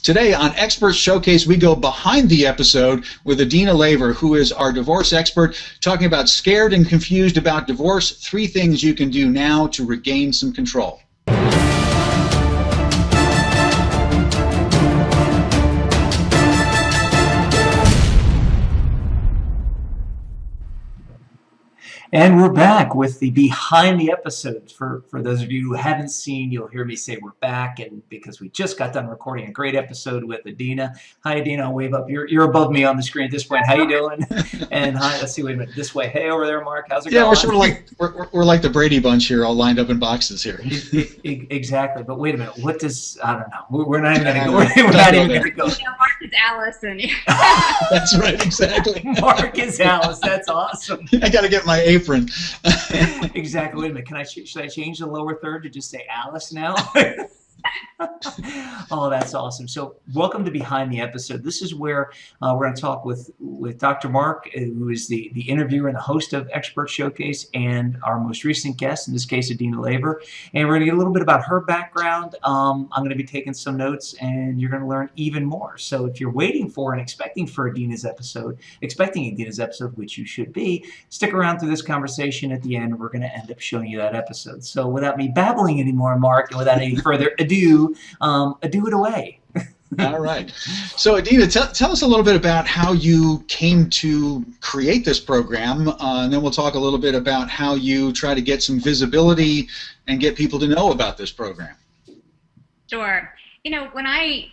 Today on Expert Showcase, we go behind the episode with Adina Laver, who is our divorce expert, talking about scared and confused about divorce, 3 things you can do now to regain some control. And we're back with the behind the episodes. For those of you who haven't seen, you'll hear me say we're back, and because we just got done recording a great episode with Adina. Hi, Adina. I'll wave up. You're above me on the screen at this point. How you doing? And hi. Let's see. Wait a minute. This way. Hey, over there, Mark. How's it going? Yeah, we're sort of like we're like the Brady Bunch here, all lined up in boxes here. Exactly. But wait a minute. What does I don't know. We're not even going to go. We're not even going to go. Yeah, Mark is Allison. That's right. Exactly. Mark is Alice. That's awesome. I got to get my apron. Exactly. Wait a minute. Should I change the lower third to just say Alice now? Oh, that's awesome. So welcome to Behind the Episode. This is where we're going to talk with Dr. Mark, who is the interviewer and the host of Expert Showcase, and our most recent guest, in this case, Adina Laver. And we're going to get a little bit about her background. I'm going to be taking some notes, and you're going to learn even more. So if you're waiting for and expecting Adina's episode, which you should be, stick around through this conversation. At the end, we're going to end up showing you that episode. So without me babbling anymore, Mark, and without any further ado, do it away. All right. So, Adina, tell us a little bit about how you came to create this program, and then we'll talk a little bit about how you try to get some visibility and get people to know about this program. Sure. You know,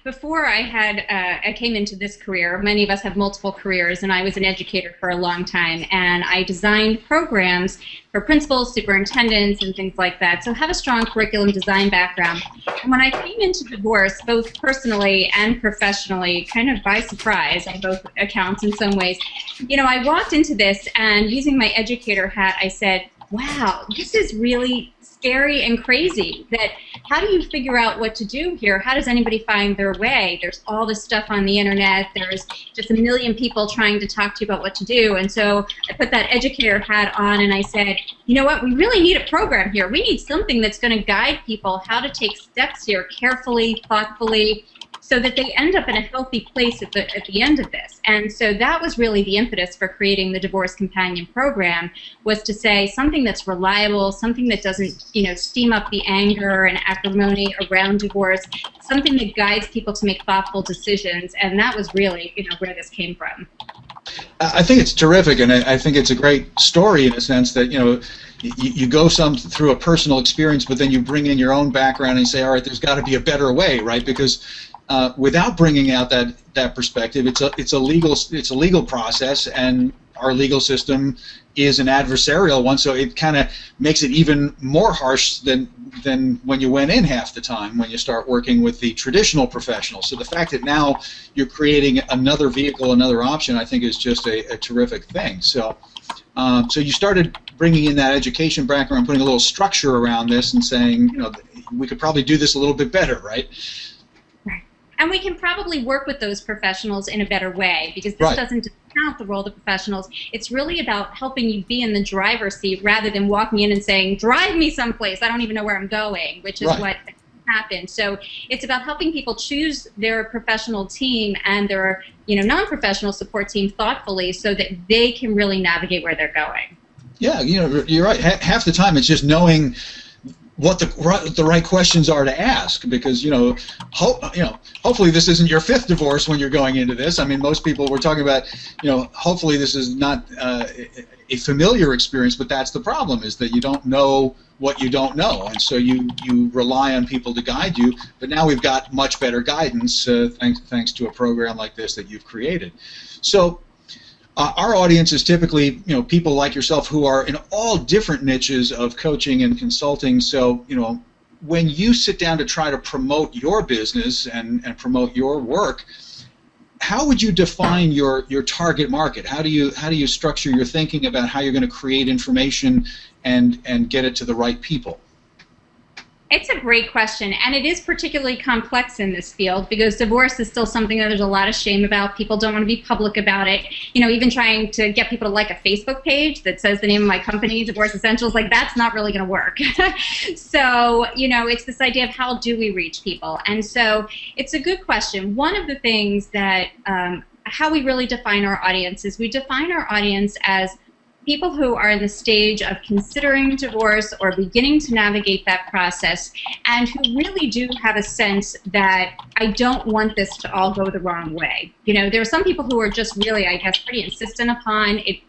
before I came into this career, many of us have multiple careers, and I was an educator for a long time, and I designed programs for principals, superintendents, and things like that. So I have a strong curriculum design background. And when I came into divorce, both personally and professionally, kind of by surprise on both accounts in some ways, you know, I walked into this, and using my educator hat, I said, wow, this is really scary and crazy. That how do you figure out what to do here? How does anybody find their way? There's all this stuff on the internet. There's just a million people trying to talk to you about what to do. And so I put that educator hat on, and I said, you know what, we really need a program here. We need something that's going to guide people how to take steps here carefully, thoughtfully, so that they end up in a healthy place at the end of this. And so that was really the impetus for creating the Divorce Companion Program, was to say something that's reliable, something that doesn't, you know, steam up the anger and acrimony around divorce, something that guides people to make thoughtful decisions. And that was really, you know, where this came from. I think it's terrific, and I think it's a great story in a sense that, you know, you go through a personal experience, but then you bring in your own background and say, all right, there's got to be a better way, right? Because without bringing out that perspective, it's a legal process, and our legal system is an adversarial one, so it kind of makes it even more harsh than when you went in half the time when you start working with the traditional professionals. So the fact that now you're creating another vehicle, another option, I think is just a terrific thing. So so you started bringing in that education background, putting a little structure around this, and saying, you know, we could probably do this a little bit better, right? And we can probably work with those professionals in a better way, because this doesn't discount the role of the professionals. It's really about helping you be in the driver's seat rather than walking in and saying, drive me someplace, I don't even know where I'm going, which is what happened. So it's about helping people choose their professional team and their, you know, non-professional support team thoughtfully, so that they can really navigate where they're going. Yeah, you know, you're right. Half the time it's just knowing what the right questions are to ask, because you know, hopefully this isn't your 5th divorce when you're going into this. I mean, most people, we're talking about, you know, hopefully this is not a familiar experience, but that's the problem, is that you don't know what you don't know, and so you rely on people to guide you. But now we've got much better guidance thanks to a program like this that you've created. So our audience is typically, you know, people like yourself who are in all different niches of coaching and consulting. So, you know, when you sit down to try to promote your business and promote your work, how would you define your target market? How do you structure your thinking about how you're going to create information and get it to the right people? It's a great question, and it is particularly complex in this field because divorce is still something that there's a lot of shame about. People don't want to be public about it. You know, even trying to get people to like a Facebook page that says the name of my company, Divorce Essentials, like that's not really going to work. So, you know, it's this idea of how do we reach people? And so it's a good question. One of the things that, how we really define our audience is we define our audience as people who are in the stage of considering divorce or beginning to navigate that process and who really do have a sense that I don't want this to all go the wrong way. You know, there are some people who are just really, I guess, pretty insistent upon it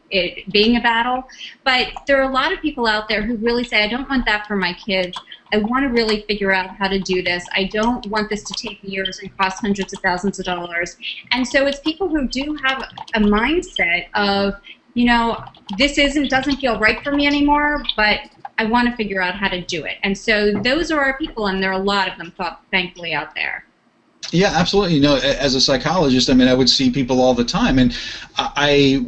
being a battle, but there are a lot of people out there who really say, I don't want that for my kids. I want to really figure out how to do this. I don't want this to take years and cost hundreds of thousands of dollars. And so it's people who do have a mindset of, you know, this doesn't feel right for me anymore, but I want to figure out how to do it. And so those are our people, and there are a lot of them, thankfully, out there. Yeah, absolutely. You know, as a psychologist, I mean, I would see people all the time, and I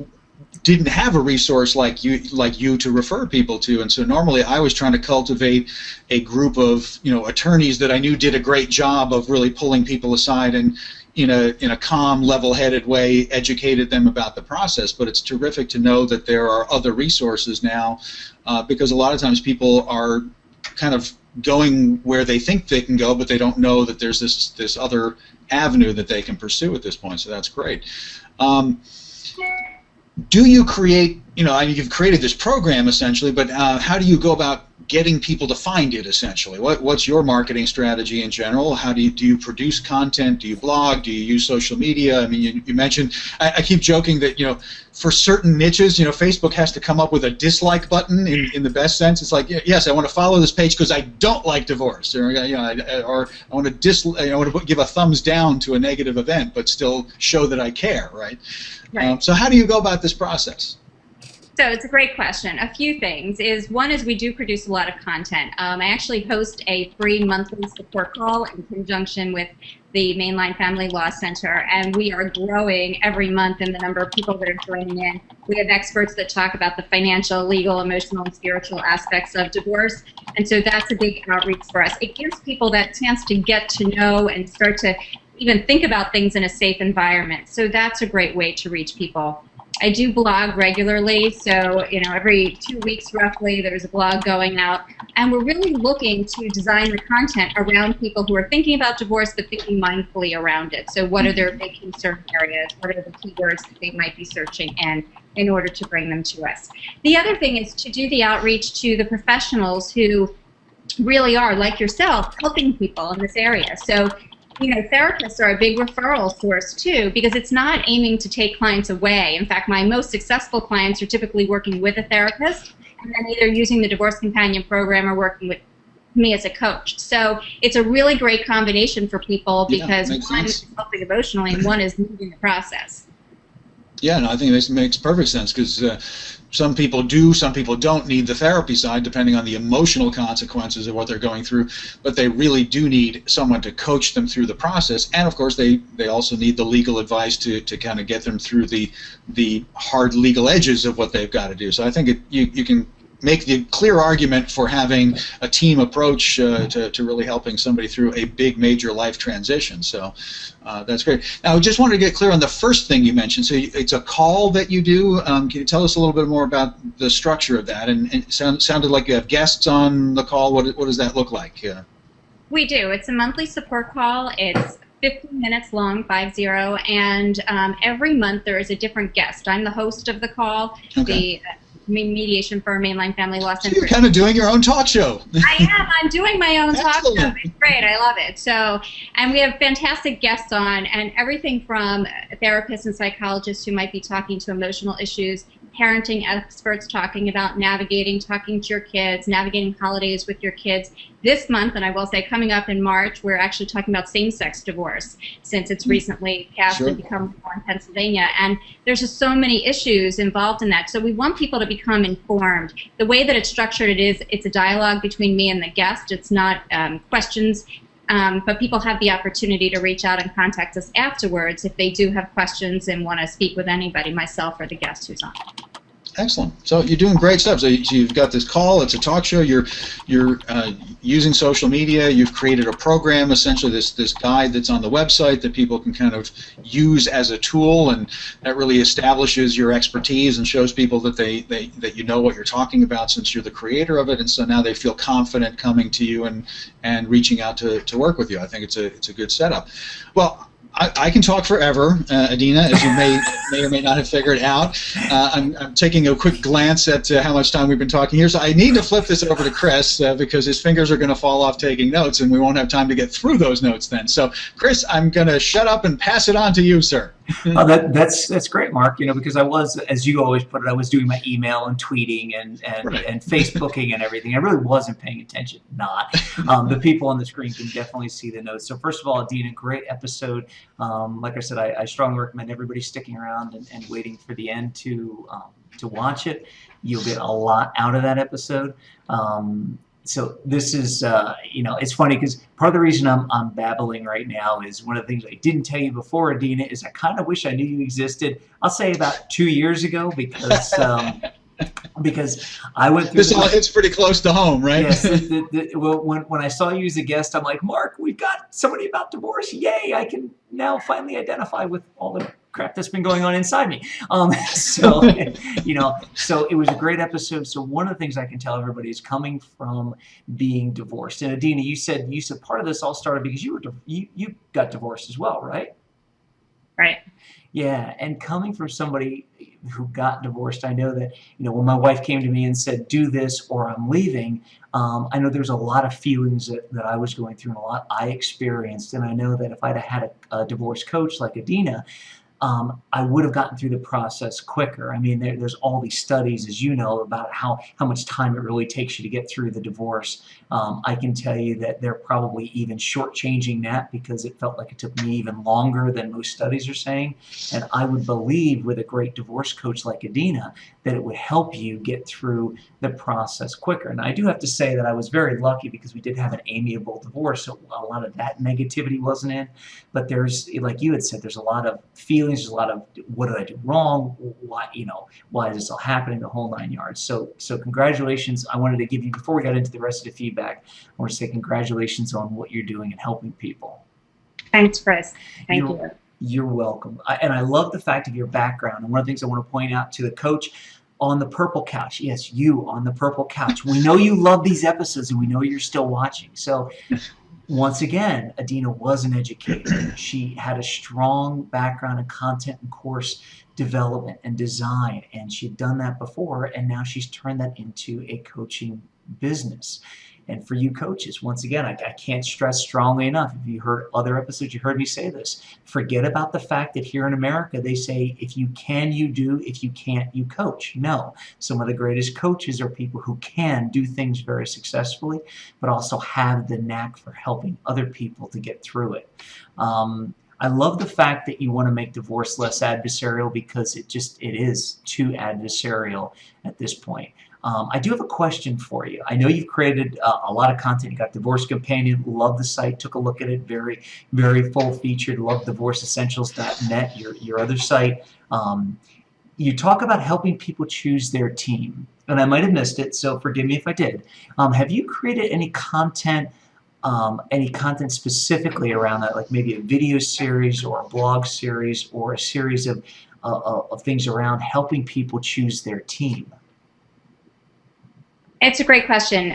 didn't have a resource like you to refer people to, and so normally I was trying to cultivate a group of, you know, attorneys that I knew did a great job of really pulling people aside and in a calm, level-headed way, educated them about the process. But it's terrific to know that there are other resources now, because a lot of times people are kind of going where they think they can go, but they don't know that there's this other avenue that they can pursue at this point. So that's great. Do you create, you know, I mean, you've created this program essentially, but how do you go about getting people to find it essentially? What's your marketing strategy in general? How do you produce content? Do you blog? Do you use social media? I mean, you mentioned, I keep joking that, you know, for certain niches, you know, Facebook has to come up with a dislike button in the best sense. It's like, yes, I want to follow this page because I don't like divorce, or, you know, or I want to give a thumbs down to a negative event, but still show that I care, right? Right. So how do you go about this process? So it's a great question. A few things is, one is we do produce a lot of content. I actually host a free monthly support call in conjunction with the Mainline Family Law Center, and we are growing every month in the number of people that are joining in. We have experts that talk about the financial, legal, emotional, and spiritual aspects of divorce, and so that's a big outreach for us. It gives people that chance to get to know and start to even think about things in a safe environment. So that's a great way to reach people. I do blog regularly, so, you know, every 2 weeks roughly there's a blog going out, and we're really looking to design the content around people who are thinking about divorce but thinking mindfully around it. So what are their big concern areas? What are the keywords that they might be searching in order to bring them to us? The other thing is to do the outreach to the professionals who really are, like yourself, helping people in this area. So, you know, therapists are a big referral source too, because it's not aiming to take clients away. In fact, my most successful clients are typically working with a therapist and then either using the Divorce Companion program or working with me as a coach. So it's a really great combination for people because one is helping emotionally and one is moving the process. Yeah, no, I think this makes perfect sense because some people do, some people don't need the therapy side depending on the emotional consequences of what they're going through, but they really do need someone to coach them through the process, and of course they also need the legal advice to kind of get them through the hard legal edges of what they've got to do. So I think you can make the clear argument for having a team approach to really helping somebody through a big major life transition. So that's great. Now I just wanted to get clear on the first thing you mentioned. So it's a call that you do. Can you tell us a little bit more about the structure of that? And it sounded like you have guests on the call. What does that look like? We do. It's a monthly support call. It's 15 minutes long, 50, and every month there is a different guest. I'm the host of the call. Okay. The mediation firm, Mainline Family Law Center. So you're kind of doing your own talk show. I am. I'm doing my own talk Excellent. show. It's great. I love it. So, and we have fantastic guests on, and everything from therapists and psychologists who might be talking to emotional issues, parenting experts talking about navigating, talking to your kids, navigating holidays with your kids. This month, and I will say coming up in March, we're actually talking about same-sex divorce since it's recently passed and become law in Pennsylvania. And there's just so many issues involved in that. So we want people to become informed. The way that it's structured, it's a dialogue between me and the guest. It's not questions. But people have the opportunity to reach out and contact us afterwards if they do have questions and want to speak with anybody, myself or the guest who's on. Excellent. So you're doing great stuff. So you've got this call. It's a talk show. You're using social media. You've created a program, essentially this guide that's on the website that people can kind of use as a tool, and that really establishes your expertise and shows people that that you know what you're talking about, since you're the creator of it. And so now they feel confident coming to you and reaching out to work with you. I think it's a good setup. Well, I can talk forever, Adina, as you may or may not have figured out. I'm taking a quick glance at how much time we've been talking here, so I need to flip this over to Chris because his fingers are going to fall off taking notes, and we won't have time to get through those notes then. So, Chris, I'm going to shut up and pass it on to you, sir. Oh, that's great, Mark. Because I was, as you always put it, I was doing my email and tweeting and Facebooking and everything. I really wasn't paying attention. Not. The people on the screen can definitely see the notes. So first of all, Adina, great episode. Like I said, I strongly recommend everybody sticking around and waiting for the end to watch it. You'll get a lot out of that episode. So this is, it's funny because part of the reason I'm babbling right now is one of the things I didn't tell you before, Adina, is I kind of wish I knew you existed. I'll say about 2 years ago because I went through. It's pretty close to home, right? Yes. Well, when I saw you as a guest, I'm like, Mark, we've got somebody about divorce. Yay! I can now finally identify with all the crap that's been going on inside me. So it was a great episode. So one of the things I can tell everybody is coming from being divorced. And Adina, you said part of this all started because you got divorced as well, right? Right. Yeah, and coming from somebody who got divorced, I know that when my wife came to me and said, "Do this or I'm leaving," I know there's a lot of feelings that I was going through and a lot I experienced, and I know that if I'd have had a divorce coach like Adina, I would have gotten through the process quicker. I mean, there's all these studies, as you know, about how much time it really takes you to get through the divorce. I can tell you that they're probably even shortchanging that because it felt like it took me even longer than most studies are saying. And I would believe with a great divorce coach like Adina that it would help you get through the process quicker. And I do have to say that I was very lucky because we did have an amiable divorce, so a lot of that negativity wasn't in. But there's, like you had said, there's a lot of feelings. There's a lot of what did I do wrong? Why is this all happening? The whole 9 yards. So congratulations. I wanted to give you, before we got into the rest of the feedback, I want to say congratulations on what you're doing and helping people. Thanks, Chris. Thank you. You're welcome. And I love the fact of your background. And one of the things I want to point out to the coach on the purple couch. Yes, you on the purple couch. We know you love these episodes and we know you're still watching. So once again, Adina was an educator. She had a strong background in content and course development and design, and she'd done that before, and now she's turned that into a coaching business. And for you coaches, once again, I can't stress strongly enough, if you heard other episodes, you heard me say this, forget about the fact that here in America, they say, if you can, you do, if you can't, you coach. No, some of the greatest coaches are people who can do things very successfully, but also have the knack for helping other people to get through it. I love the fact that you want to make divorce less adversarial because it is too adversarial at this point. I do have a question for you. I know you've created a lot of content. You got Divorce Companion, love the site, took a look at it, very, very full-featured, love divorceessentials.net, your other site. You talk about helping people choose their team, and I might have missed it, so forgive me if I did. Have you created any content specifically around that, like maybe a video series or a blog series or a series of things around helping people choose their team? It's a great question.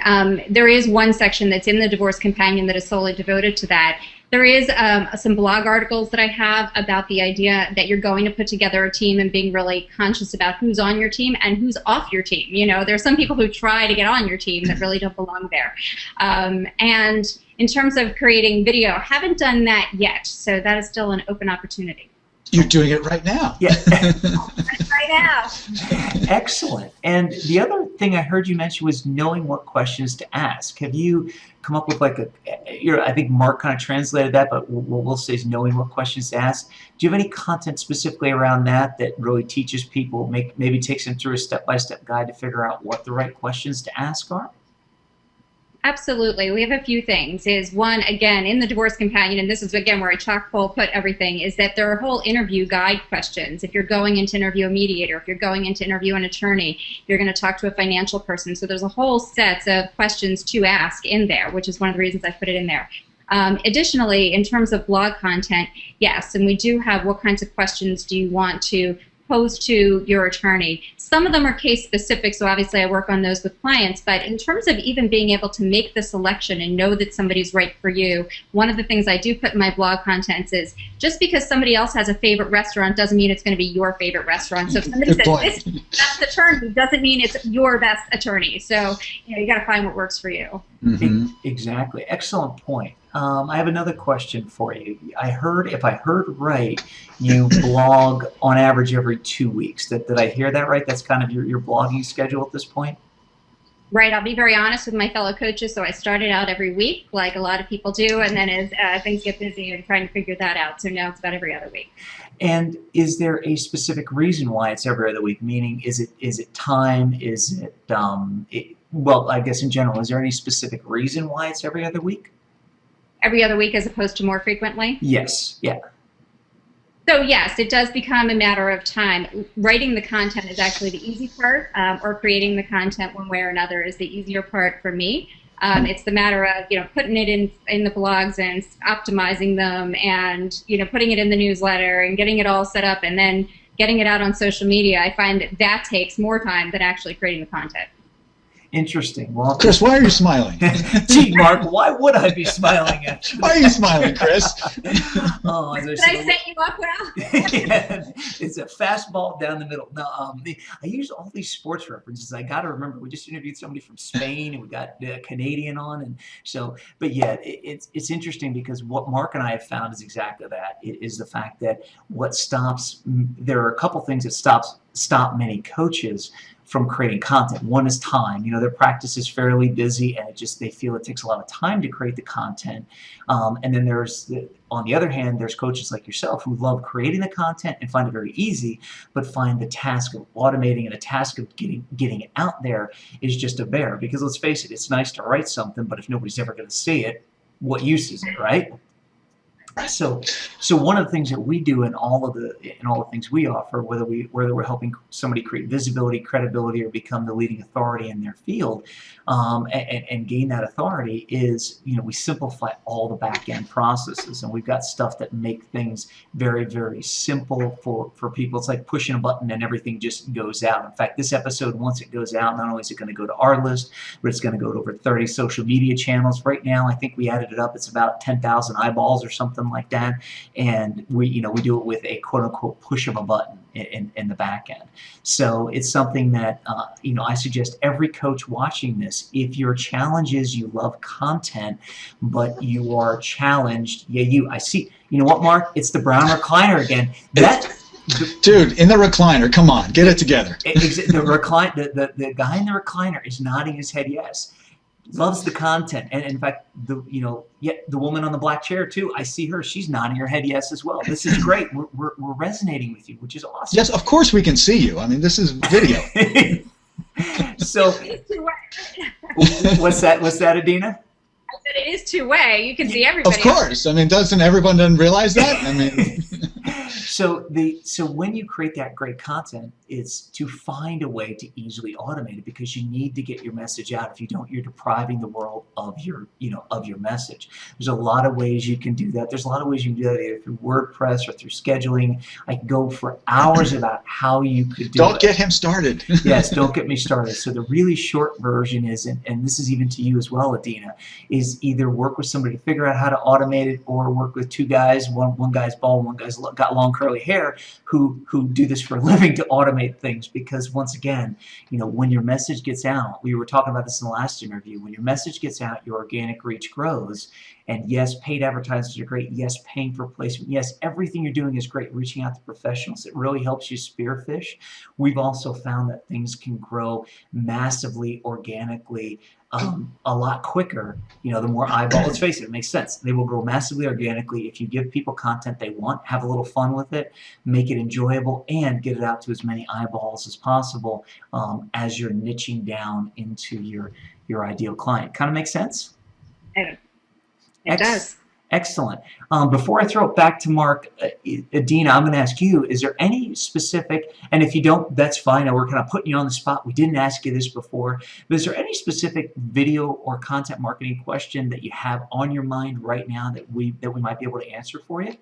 There is one section that's in the Divorce Companion that is solely devoted to that. There is some blog articles that I have about the idea that you're going to put together a team and being really conscious about who's on your team and who's off your team. There's some people who try to get on your team that really don't belong there. And in terms of creating video, haven't done that yet, so that is still an open opportunity. You're doing it right now. Yeah. Right now. Excellent. And the other thing I heard you mention was knowing what questions to ask. Have you come up with I think Mark kind of translated that, but what we'll say is knowing what questions to ask. Do you have any content specifically around that really teaches people, maybe takes them through a step-by-step guide to figure out what the right questions to ask are? Absolutely. We have a few things. Is one, again, in the Divorce Companion, and this is, again, where I chock full put everything, is that there are whole interview guide questions. If you're going in to interview a mediator, if you're going in to interview an attorney, you're going to talk to a financial person. So there's a whole set of questions to ask in there, which is one of the reasons I put it in there. Additionally, in terms of blog content, yes, and we do have what kinds of questions do you want to pose to your attorney. Some of them are case specific, so obviously I work on those with clients, but in terms of even being able to make the selection and know that somebody's right for you, one of the things I do put in my blog contents is just because somebody else has a favorite restaurant doesn't mean it's going to be your favorite restaurant. So if somebody says this is the best attorney, doesn't mean it's your best attorney. So you got to find what works for you. Mm-hmm. Exactly. Excellent point. I have another question for you. If I heard right, you blog on average every 2 weeks. Did I hear that right? That's kind of your blogging schedule at this point? Right. I'll be very honest with my fellow coaches. So I started out every week, like a lot of people do, and then as things get busy, I'm trying to figure that out. So now it's about every other week. And is there a specific reason why it's every other week? Meaning, is it time? Is it well, I guess in general, is there any specific reason why it's every other week? Every other week as opposed to more frequently? Yes. Yeah. So yes, it does become a matter of time. Writing the content is actually the easy part, or creating the content one way or another is the easier part for me. It's the matter of putting it in the blogs and optimizing them, and putting it in the newsletter and getting it all set up, and then getting it out on social media. I find that takes more time than actually creating the content. Interesting. Well, Chris, why are you smiling? Gee, Mark, why would I be smiling at you? Why are you smiling, Chris? Oh, did I set you up well? Yeah, it's a fastball down the middle. No, I use all these sports references. I got to remember, we just interviewed somebody from Spain, and we got a Canadian on, and so. But yeah, it's interesting because what Mark and I have found is exactly that. It is the fact that what stops. There are a couple things that stop many coaches from creating content. One is time. Their practice is fairly busy, and they feel it takes a lot of time to create the content. And then on the other hand, there's coaches like yourself who love creating the content and find it very easy, but find the task of automating and the task of getting it out there is just a bear. Because let's face it, it's nice to write something, but if nobody's ever going to see it, what use is it, right? So one of the things that we do in all the things we offer, whether we're helping somebody create visibility, credibility, or become the leading authority in their field, and gain that authority, is we simplify all the back end processes, and we've got stuff that make things very, very simple for people. It's like pushing a button and everything just goes out. In fact, this episode, once it goes out, not only is it going to go to our list, but it's going to go to over 30 social media channels. Right now, I think we added it up. It's about 10,000 eyeballs or something like that, and we do it with a quote-unquote push of a button in the back end. So it's something that I suggest every coach watching this, if your challenge is you love content but you are challenged, I see, you know what, Mark, it's the brown recliner again. Dude, in the recliner, come on, get it together. The guy in the recliner is nodding his head yes. Loves the content, and in fact, the woman on the black chair too. I see her; she's nodding her head yes as well. This is great. We're resonating with you, which is awesome. Yes, of course we can see you. I mean, this is video. So, what's that, Adina? I said it is two-way. You can see everybody. Of course. I mean, doesn't everyone realize that? I mean. So when you create that great content, it's to find a way to easily automate it, because you need to get your message out. If you don't, you're depriving the world of your message. There's a lot of ways you can do that. There's a lot of ways you can do that, either through WordPress or through scheduling. I can go for hours about how you could do it. Don't get him started. Yes, don't get me started. So the really short version is, and this is even to you as well, Adina, is either work with somebody to figure out how to automate it, or work with two guys, one guy's bald, one guy's got long curly hair, who do this for a living to automate things. Because once again, when your message gets out, we were talking about this in the last interview, when your message gets out, your organic reach grows. And yes, paid advertisers are great. Yes, paying for placement. Yes, everything you're doing is great. Reaching out to professionals, it really helps you spearfish. We've also found that things can grow massively organically a lot quicker. The more eyeballs, let's face it makes sense. They will grow massively organically if you give people content they want, have a little fun with it, make it enjoyable, and get it out to as many eyeballs as possible as you're niching down into your your ideal client. Kind of makes sense? It does. Excellent. Before I throw it back to Mark, Adina, I'm going to ask you, is there any specific, and if you don't, that's fine, we're kind of putting you on the spot. We didn't ask you this before, but is there any specific video or content marketing question that you have on your mind right now that we might be able to answer for you?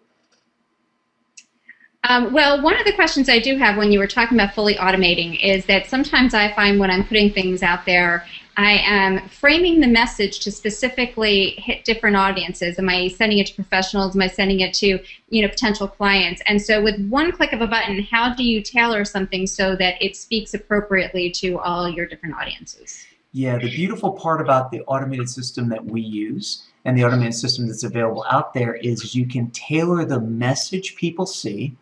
Well, one of the questions I do have when you were talking about fully automating is that sometimes I find when I'm putting things out there, I am framing the message to specifically hit different audiences. Am I sending it to professionals? Am I sending it to potential clients? And so with one click of a button, how do you tailor something so that it speaks appropriately to all your different audiences? Yeah, the beautiful part about the automated system that we use and the automated system that's available out there is you can tailor the message people see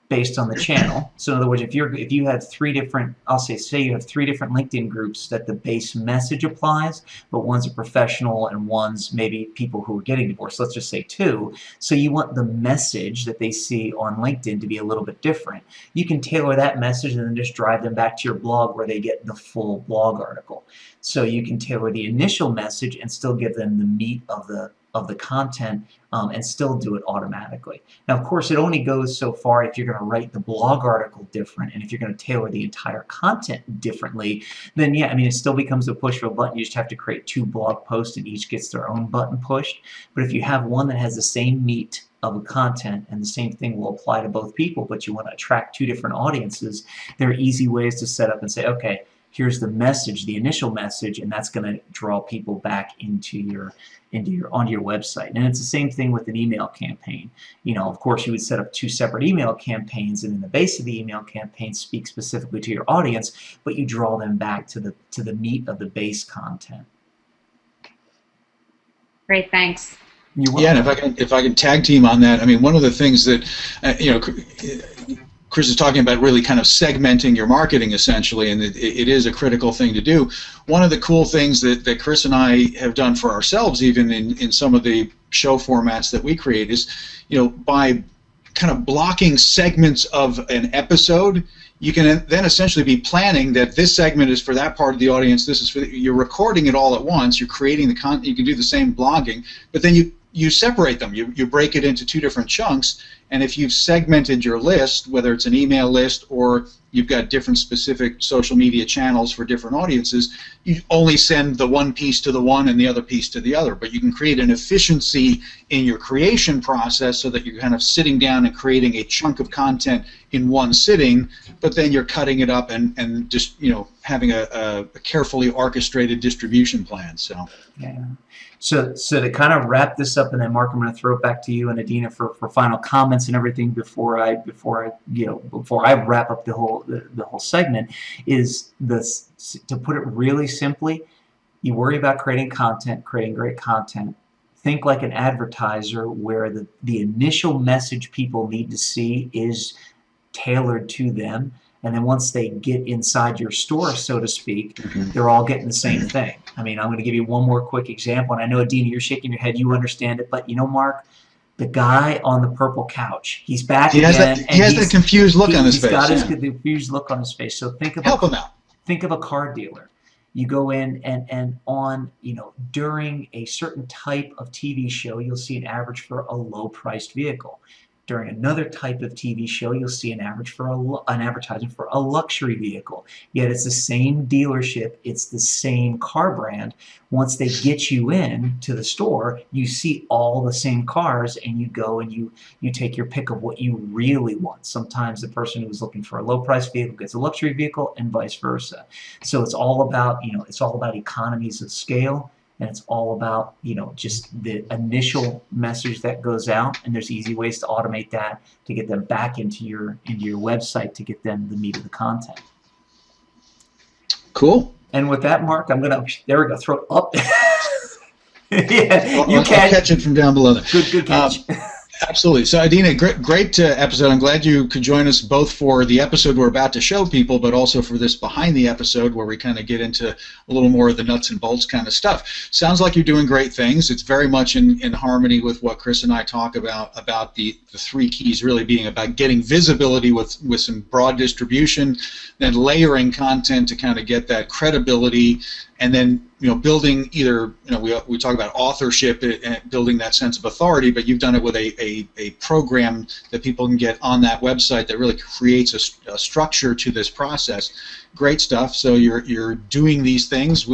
based on the channel. So in other words, if you have three different, say you have 3 different LinkedIn groups that the base message applies, but one's a professional and one's maybe people who are getting divorced, let's just say 2. So you want the message that they see on LinkedIn to be a little bit different. You can tailor that message and then just drive them back to your blog where they get the full blog article. So you can tailor the initial message and still give them the meat of the content and still do it automatically. Now, of course, it only goes so far if you're going to write the blog article different, and if you're going to tailor the entire content differently, then yeah, I mean, it still becomes a push of a button. You just have to create 2 blog posts and each gets their own button pushed. But if you have one that has the same meat of the content and the same thing will apply to both people, but you want to attract 2 different audiences, there are easy ways to set up and say, okay, here's the message, the initial message, and that's going to draw people back onto your website. And it's the same thing with an email campaign. Of course, you would set up 2 separate email campaigns, and in the base of the email campaign speak specifically to your audience, but you draw them back to the meat of the base content. Great, thanks. Yeah, and if I can tag team on that, I mean, one of the things that Chris is talking about really kind of segmenting your marketing essentially, and it is a critical thing to do. One of the cool things that Chris and I have done for ourselves, even in some of the show formats that we create, is by kind of blocking segments of an episode, you can then essentially be planning that this segment is for that part of the audience, this is for you're recording it all at once, you're creating the content, you can do the same blogging, but then you separate them, you break it into 2 different chunks, and if you've segmented your list, whether it's an email list or you've got different specific social media channels for different audiences, you only send the one piece to the one and the other piece to the other. But you can create an efficiency in your creation process so that you're kind of sitting down and creating a chunk of content in one sitting, but then you're cutting it up and just having a carefully orchestrated distribution plan. So yeah. So to kind of wrap this up, and then Mark, I'm going to throw it back to you and Adina for final comments and everything before I wrap up the whole segment. Is this, to put it really simply, you worry about creating great content. Think like an advertiser, where the initial message people need to see is tailored to them. And then once they get inside your store, so to speak, they're all getting the same thing. I mean, I'm going to give you one more quick example. And I know, Adina, you're shaking your head. You understand it. But Mark, the guy on the purple couch, he's back again. He has that confused look on his face. He's got his confused look on his face. So help him out. Think of a car dealer. You go in and on, during a certain type of TV show, you'll see an average for a low-priced vehicle. During another type of TV show, you'll see an advertisement for a luxury vehicle. Yet it's the same dealership, it's the same car brand. Once they get you in to the store, you see all the same cars, and you go and you take your pick of what you really want. Sometimes the person who's looking for a low-priced vehicle gets a luxury vehicle, and vice versa. So it's all about economies of scale. And it's all about, just the initial message that goes out, and there's easy ways to automate that to get them back into your website to get them the meat of the content. Cool. And with that, Mark, there we go, throw it up. Yeah, I'll catch it from down below there. Good catch. Absolutely. So, Adina, great episode. I'm glad you could join us both for the episode we're about to show people, but also for this behind the episode where we kind of get into a little more of the nuts and bolts kind of stuff. Sounds like you're doing great things. It's very much in harmony with what Chris and I talk about the 3 keys really being about getting visibility with some broad distribution, then layering content to kind of get that credibility, and then building either, we talk about authorship and building that sense of authority, but you've done it with a program that people can get on that website that really creates a structure to this process. Great stuff. So you're doing these things.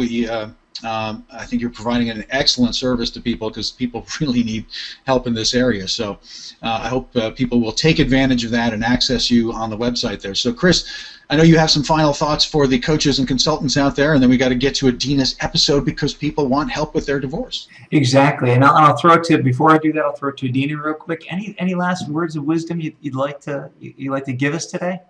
I think you're providing an excellent service to people because people really need help in this area. So I hope people will take advantage of that and access you on the website there. So Chris, I know you have some final thoughts for the coaches and consultants out there, and then we got to get to Adina's episode because people want help with their divorce. Exactly, and I'll throw it to, before I do that, I'll throw it to Adina real quick. Any last words of wisdom you'd like to give us today?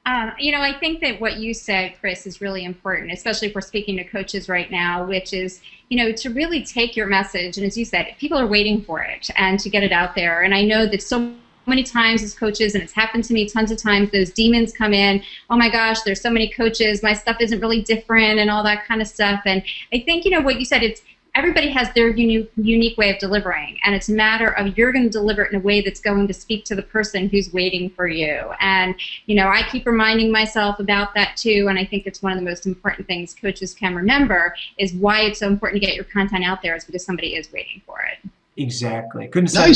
I think that what you said, Chris, is really important, especially if we're speaking to coaches right now, which is, to really take your message, and as you said, people are waiting for it, and to get it out there. And I know that so many times as coaches, and it's happened to me tons of times, those demons come in, oh my gosh, there's so many coaches, my stuff isn't really different, and all that kind of stuff. And I think, what you said, it's everybody has their unique way of delivering, and it's a matter of you're going to deliver it in a way that's going to speak to the person who's waiting for you. And I keep reminding myself about that too, and I think it's one of the most important things coaches can remember is why it's so important to get your content out there is because somebody is waiting for it. Exactly. I couldn't have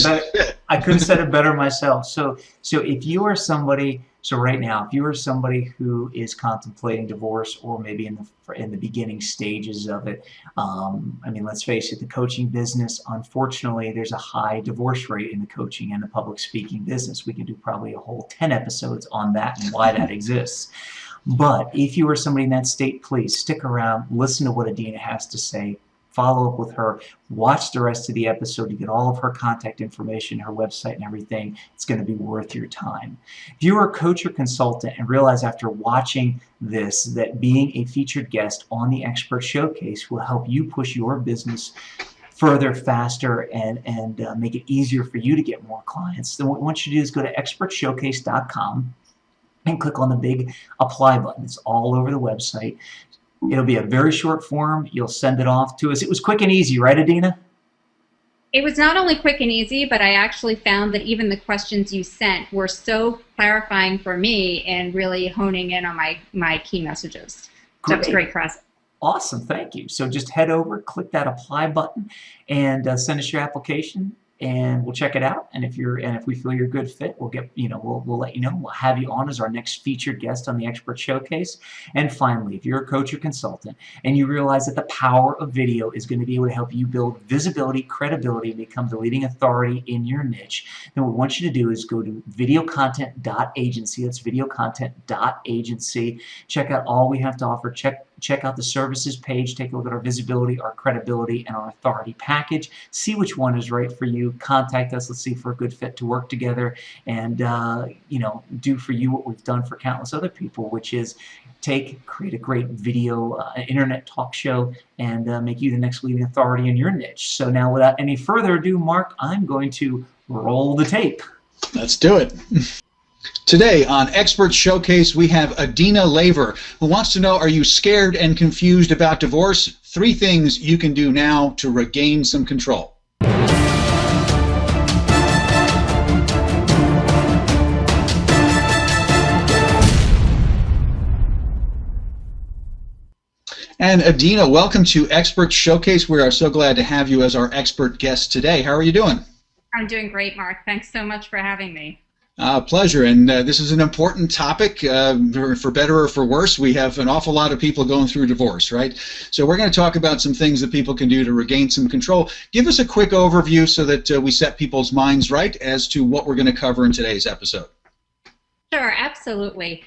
said it better myself. So if you are somebody, right now, if you are somebody who is contemplating divorce or maybe in the beginning stages of it, let's face it, the coaching business, unfortunately, there's a high divorce rate in the coaching and the public speaking business. We can do probably a whole 10 episodes on that and why that exists. But if you are somebody in that state, please stick around, listen to what Adina has to say, follow up with her, watch the rest of the episode to get all of her contact information, her website and everything. It's going to be worth your time. If you are a coach or consultant and realize after watching this that being a featured guest on the Expert Showcase will help you push your business further, faster, and make it easier for you to get more clients, then what we want you to do is go to expertshowcase.com and click on the big apply button. It's all over the website. It'll be a very short form. You'll send it off to us. It was quick and easy, right, Adina? It was not only quick and easy, but I actually found that even the questions you sent were so clarifying for me and really honing in on my key messages. So it was a great process. Awesome, thank you. So just head over, click that apply button, and send us your application. And we'll check it out. And if we feel you're a good fit, we'll get, we'll let you know. We'll have you on as our next featured guest on the Expert Showcase. And finally, if you're a coach or consultant and you realize that the power of video is going to be able to help you build visibility, credibility, and become the leading authority in your niche, then what we want you to do is go to VideoContent.Agency. That's VideoContent.Agency. Check out all we have to offer. Check out the services page, take a look at our visibility, our credibility, and our authority package. See which one is right for you. Contact us. Let's see if we're a good fit to work together and do for you what we've done for countless other people, which is create a great video, internet talk show, and make you the next leading authority in your niche. So now, without any further ado, Mark, I'm going to roll the tape. Let's do it. Today on Expert Showcase, we have Adina Laver, who wants to know, are you scared and confused about divorce? 3 things you can do now to regain some control. And Adina, welcome to Expert Showcase. We are so glad to have you as our expert guest today. How are you doing? I'm doing great, Mark. Thanks so much for having me. Pleasure, and this is an important topic, for better or for worse. We have an awful lot of people going through divorce, right? So we're going to talk about some things that people can do to regain some control. Give us a quick overview so that we set people's minds right as to what we're going to cover in today's episode. Sure, absolutely.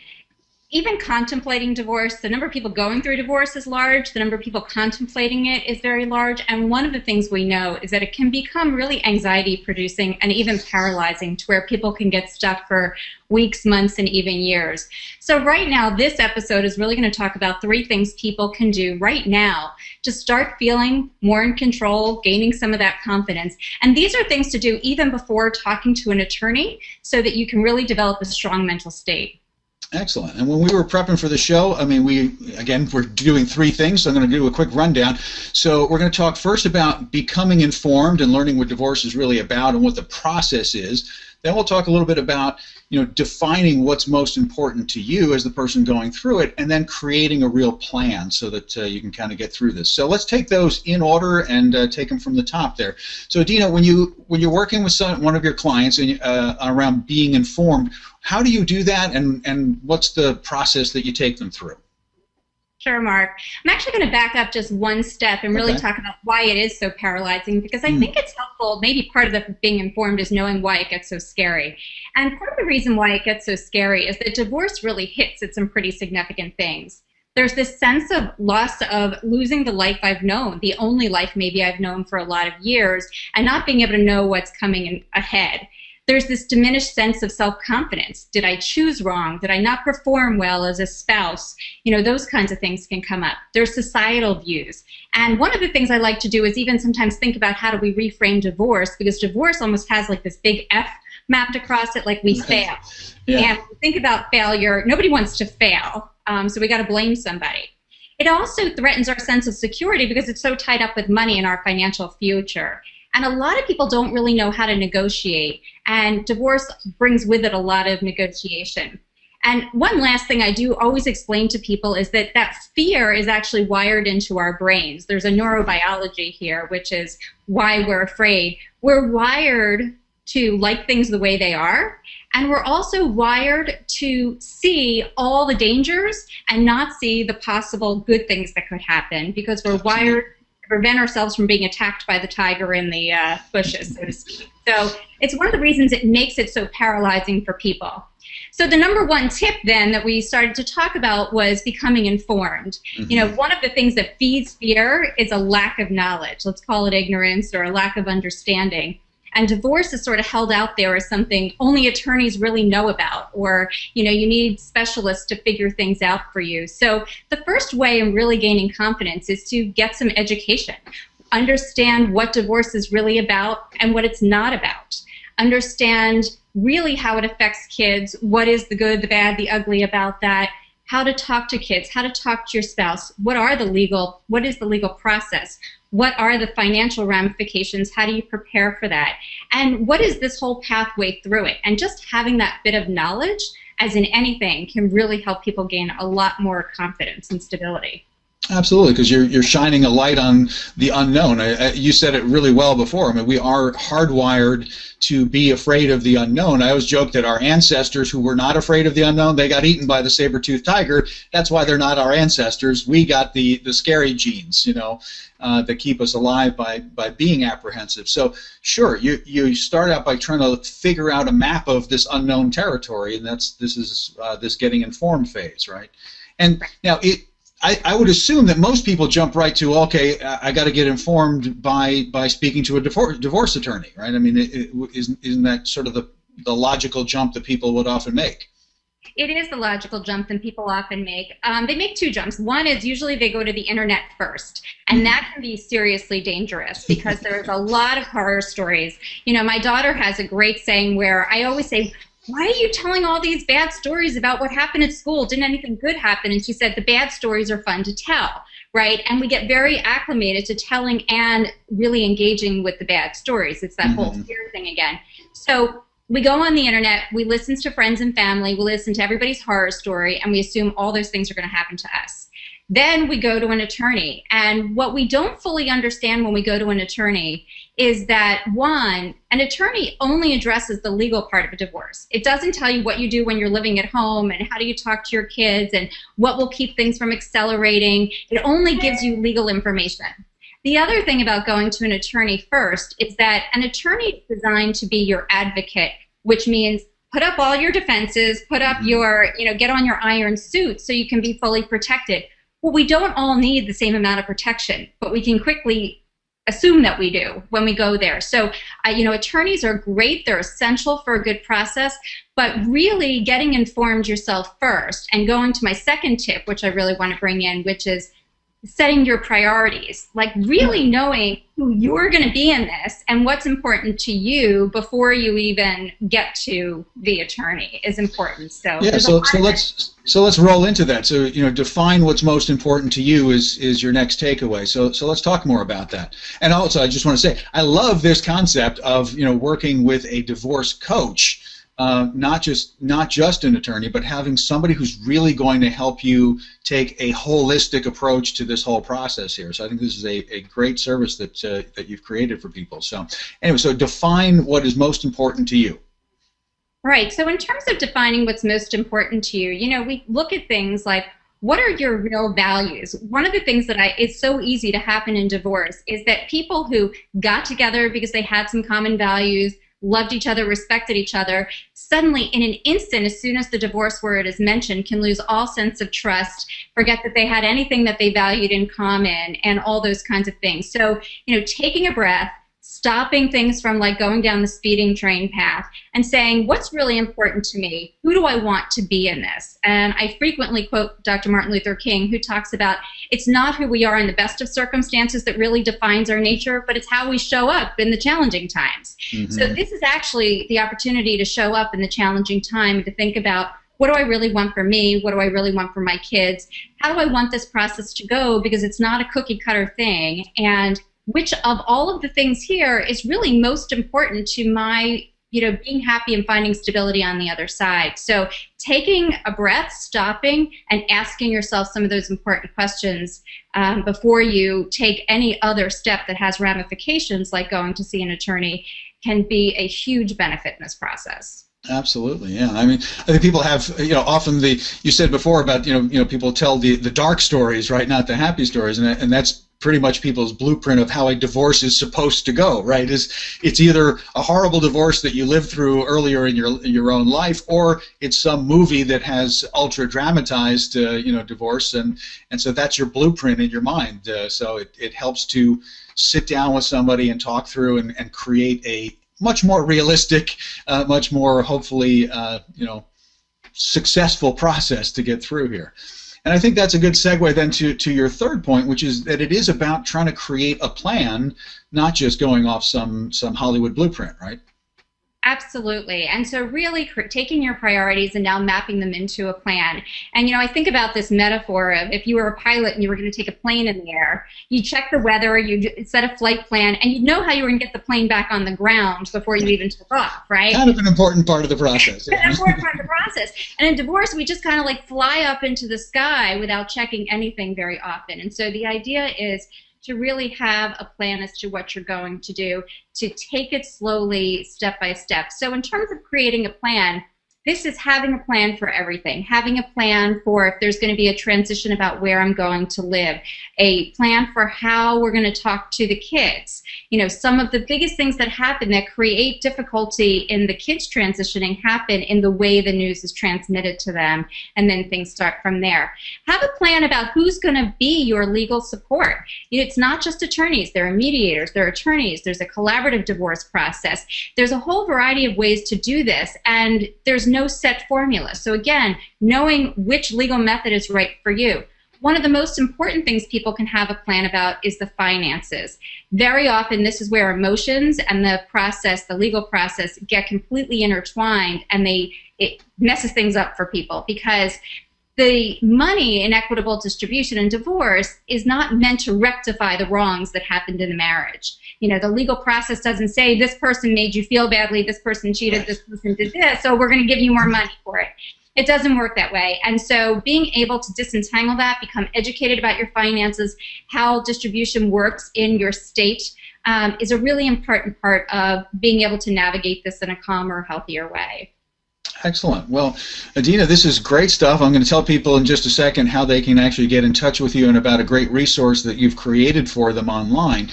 Even contemplating divorce, the number of people going through divorce is large, the number of people contemplating it is very large, and one of the things we know is that it can become really anxiety-producing and even paralyzing to where people can get stuck for weeks, months, and even years. So right now, this episode is really going to talk about 3 things people can do right now to start feeling more in control, gaining some of that confidence. And these are things to do even before talking to an attorney so that you can really develop a strong mental state. Excellent. And when we were prepping for the show, we're doing 3 things, so I'm going to do a quick rundown. So we're going to talk first about becoming informed and learning what divorce is really about and what the process is. Then we'll talk a little bit about, defining what's most important to you as the person going through it, and then creating a real plan so that you can kind of get through this. So let's take those in order and take them from the top there. So Adina, when you're working with one of your clients and around being informed, how do you do that, and what's the process that you take them through? Sure, Mark. I'm actually going to back up just one step and really talk about why it is so paralyzing, because I think it's helpful. Maybe part of the being informed is knowing why it gets so scary. And part of the reason why it gets so scary is that divorce really hits at some pretty significant things. There's this sense of loss of losing the life I've known, the only life maybe I've known for a lot of years, and not being able to know what's coming ahead. There's this diminished sense of self-confidence. Did I choose wrong? Did I not perform well as a spouse? Those kinds of things can come up. There's societal views. And one of the things I like to do is even sometimes think about how do we reframe divorce, because divorce almost has like this big F mapped across it, like we fail. Yeah. And think about failure. Nobody wants to fail, so we got to blame somebody. It also threatens our sense of security because it's so tied up with money and our financial future. And a lot of people don't really know how to negotiate, and divorce brings with it a lot of negotiation. And one last thing I do always explain to people is that fear is actually wired into our brains. There's a neurobiology here, which is why we're afraid. We're wired to like things the way they are, and we're also wired to see all the dangers and not see the possible good things that could happen, because we're wired prevent ourselves from being attacked by the tiger in the bushes, so to speak. So it's one of the reasons it makes it so paralyzing for people. So the number one tip then that we started to talk about was becoming informed. One of the things that feeds fear is a lack of knowledge. Let's call it ignorance or a lack of understanding. And divorce is sort of held out there as something only attorneys really know about, or you need specialists to figure things out for you. So the first way in really gaining confidence is to get some education. Understand what divorce is really about and what it's not about. Understand really how it affects kids, what is the good, the bad, the ugly about that, how to talk to kids, how to talk to your spouse, what is the legal process, what are the financial ramifications, how do you prepare for that, and what is this whole pathway through it. And just having that bit of knowledge, as in anything, can really help people gain a lot more confidence and stability. Absolutely, because you're shining a light on the unknown. You said it really well before. I mean, we are hardwired to be afraid of the unknown. I always joke that our ancestors who were not afraid of the unknown, they got eaten by the saber-toothed tiger. That's why they're not our ancestors. We got the scary genes, that keep us alive by being apprehensive. So sure, you start out by trying to figure out a map of this unknown territory, and this is this getting informed phase, right? And now I would assume that most people jump right to, okay, I got to get informed by speaking to a divorce attorney, right? I mean, isn't that sort of the logical jump that people would often make? It is the logical jump that people often make. They make two jumps. One is usually they go to the internet first, and that can be seriously dangerous because there's a lot of horror stories. My daughter has a great saying where I always say, why are you telling all these bad stories about what happened at school? Didn't anything good happen? And she said, the bad stories are fun to tell, right? And we get very acclimated to telling and really engaging with the bad stories. It's that whole fear thing again. So we go on the internet, we listen to friends and family, we listen to everybody's horror story, and we assume all those things are going to happen to us. Then we go to an attorney, and what we don't fully understand when we go to an attorney is that, one, an attorney only addresses the legal part of a divorce. It doesn't tell you what you do when you're living at home and how do you talk to your kids and what will keep things from accelerating. It only gives you legal information. The other thing about going to an attorney first is that an attorney is designed to be your advocate, which means put up all your defenses, put up your, get on your iron suit so you can be fully protected. Well, we don't all need the same amount of protection, but we can quickly assume that we do when we go there. So, attorneys are great. They're essential for a good process, but really getting informed yourself first and going to my second tip, which I really want to bring in, which is setting your priorities, like really knowing who you're going to be in this and what's important to you before you even get to the attorney is important. So yeah, so let's roll into that. So define what's most important to you is your next takeaway. So let's talk more about that. And also, I just want to say I love this concept of working with a divorce coach. Not just an attorney, but having somebody who's really going to help you take a holistic approach to this whole process here. So I think this is a great service that you've created for people. So anyway, so define what is most important to you. Right. So in terms of defining what's most important to you, we look at things like, what are your real values? One of the things that it's so easy to happen in divorce is that people who got together because they had some common values, loved each other, respected each other, suddenly in an instant, as soon as the divorce word is mentioned, can lose all sense of trust, forget that they had anything that they valued in common, and all those kinds of things. So, taking a breath, stopping things from like going down the speeding train path and saying, what's really important to me? Who do I want to be in this? And I frequently quote Dr. Martin Luther King, who talks about it's not who we are in the best of circumstances that really defines our nature, but it's how we show up in the challenging times. Mm-hmm. So this is actually the opportunity to show up in the challenging time, to think about, what do I really want for me? What do I really want for my kids? How do I want this process to go? Because it's not a cookie cutter thing. And which of all of the things here is really most important to my, being happy and finding stability on the other side. So taking a breath, stopping, and asking yourself some of those important questions before you take any other step that has ramifications, like going to see an attorney, can be a huge benefit in this process. Absolutely, yeah. I think people have, often you said before about, people tell the dark stories, right, not the happy stories, and that's pretty much people's blueprint of how a divorce is supposed to go, right? It's either a horrible divorce that you lived through earlier in your own life, or it's some movie that has ultra dramatized, divorce, and so that's your blueprint in your mind. So it helps to sit down with somebody and talk through and create a much more realistic, much more hopefully, successful process to get through here. And I think that's a good segue then to your third point, which is that it is about trying to create a plan, not just going off some Hollywood blueprint, right? Absolutely. And so really taking your priorities and now mapping them into a plan. And, I think about this metaphor of if you were a pilot and you were going to take a plane in the air, you check the weather, you set a flight plan, and you'd know how you were going to get the plane back on the ground before you even took off, right? Kind of an important part of the process. An important part of the process. And in divorce, we just kind of like fly up into the sky without checking anything very often. And so the idea is to really have a plan as to what you're going to do, to take it slowly, step by step. So in terms of creating a plan, this is having a plan for everything. Having a plan for if there's going to be a transition about where I'm going to live, a plan for how we're going to talk to the kids. Some of the biggest things that happen that create difficulty in the kids transitioning happen in the way the news is transmitted to them, and then things start from there. Have a plan about who's going to be your legal support. It's not just attorneys. There are mediators, there are attorneys, there's a collaborative divorce process. There's a whole variety of ways to do this, and there's no set formula. So again, knowing which legal method is right for you. One of the most important things people can have a plan about is the finances. Very often this is where emotions and the process, the legal process, get completely intertwined, and it messes things up for people, because the money in equitable distribution and divorce is not meant to rectify the wrongs that happened in the marriage. The legal process doesn't say this person made you feel badly, this person cheated, this person did this, so we're going to give you more money for it. It doesn't work that way. And so being able to disentangle that, become educated about your finances, how distribution works in your state, is a really important part of being able to navigate this in a calmer, healthier way. Excellent. Well, Adina, this is great stuff. I'm going to tell people in just a second how they can actually get in touch with you and about a great resource that you've created for them online.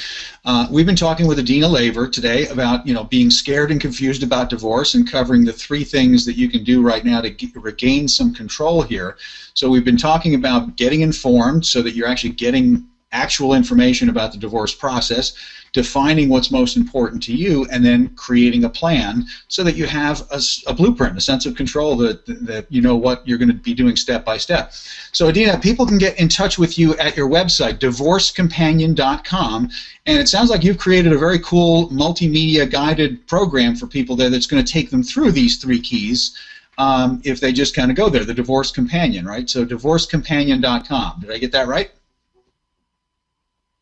We've been talking with Adina Laver today about, being scared and confused about divorce, and covering the 3 things that you can do right now to regain some control here. So we've been talking about getting informed so that you're actually getting actual information about the divorce process, defining what's most important to you, and then creating a plan so that you have a blueprint, a sense of control, that you know what you're going to be doing step by step. So Adina, people can get in touch with you at your website, divorcecompanion.com, and it sounds like you've created a very cool multimedia guided program for people there that's going to take them through these 3 keys if they just kind of go there, the Divorce Companion, right? So divorcecompanion.com. Did I get that right?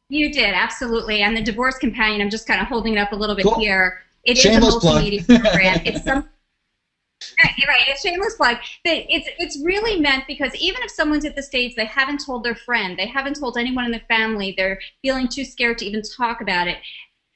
You did, absolutely. And the Divorce Companion, I'm just kind of holding it up a little bit here. It Shameless is a multimedia program. It's some right, it's shameless plug. It's really meant because even if someone's at the stage they haven't told their friend, they haven't told anyone in the family, they're feeling too scared to even talk about it,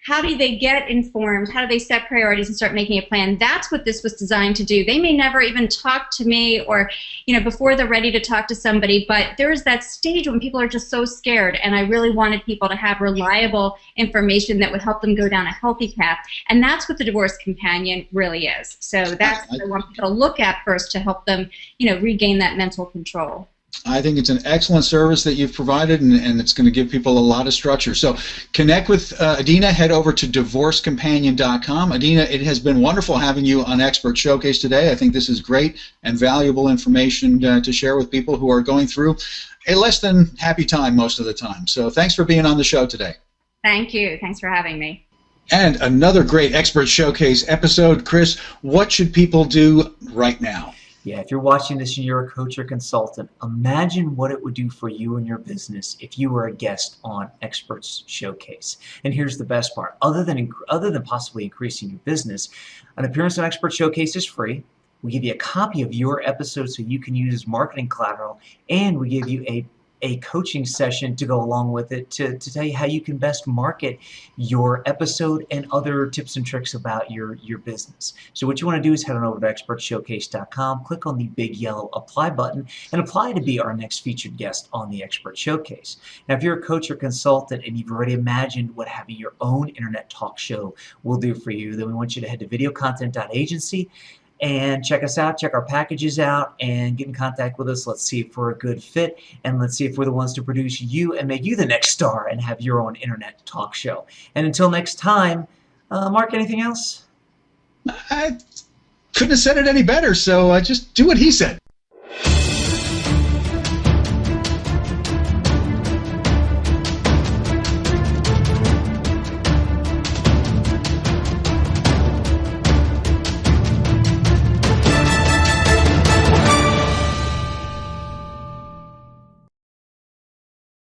how do they get informed? How do they set priorities and start making a plan? That's what this was designed to do. They may never even talk to me or, before they're ready to talk to somebody, but there is that stage when people are just so scared, and I really wanted people to have reliable information that would help them go down a healthy path, and that's what the Divorce Companion really is. So that's what I want people to look at first to help them, regain that mental control. I think it's an excellent service that you've provided, and it's going to give people a lot of structure. So connect with Adina. Head over to divorcecompanion.com. Adina, it has been wonderful having you on Expert Showcase today. I think this is great and valuable information to share with people who are going through a less than happy time most of the time. So thanks for being on the show today. Thank you. Thanks for having me. And another great Expert Showcase episode. Chris, what should people do right now? Yeah, if you're watching this and you're a coach or consultant, imagine what it would do for you and your business if you were a guest on Experts Showcase. And here's the best part. Other than possibly increasing your business, an appearance on Experts Showcase is free. We give you a copy of your episode so you can use as marketing collateral, and we give you a coaching session to go along with it to tell you how you can best market your episode and other tips and tricks about your business. So what you want to do is head on over to expertshowcase.com, click on the big yellow apply button, and apply to be our next featured guest on the Expert Showcase. Now, if you're a coach or consultant and you've already imagined what having your own internet talk show will do for you, then we want you to head to VideoContent.Agency and check us out, check our packages out, and get in contact with us. Let's see if we're a good fit, and let's see if we're the ones to produce you and make you the next star and have your own internet talk show. And until next time, Mark, anything else? I couldn't have said it any better, so just do what he said.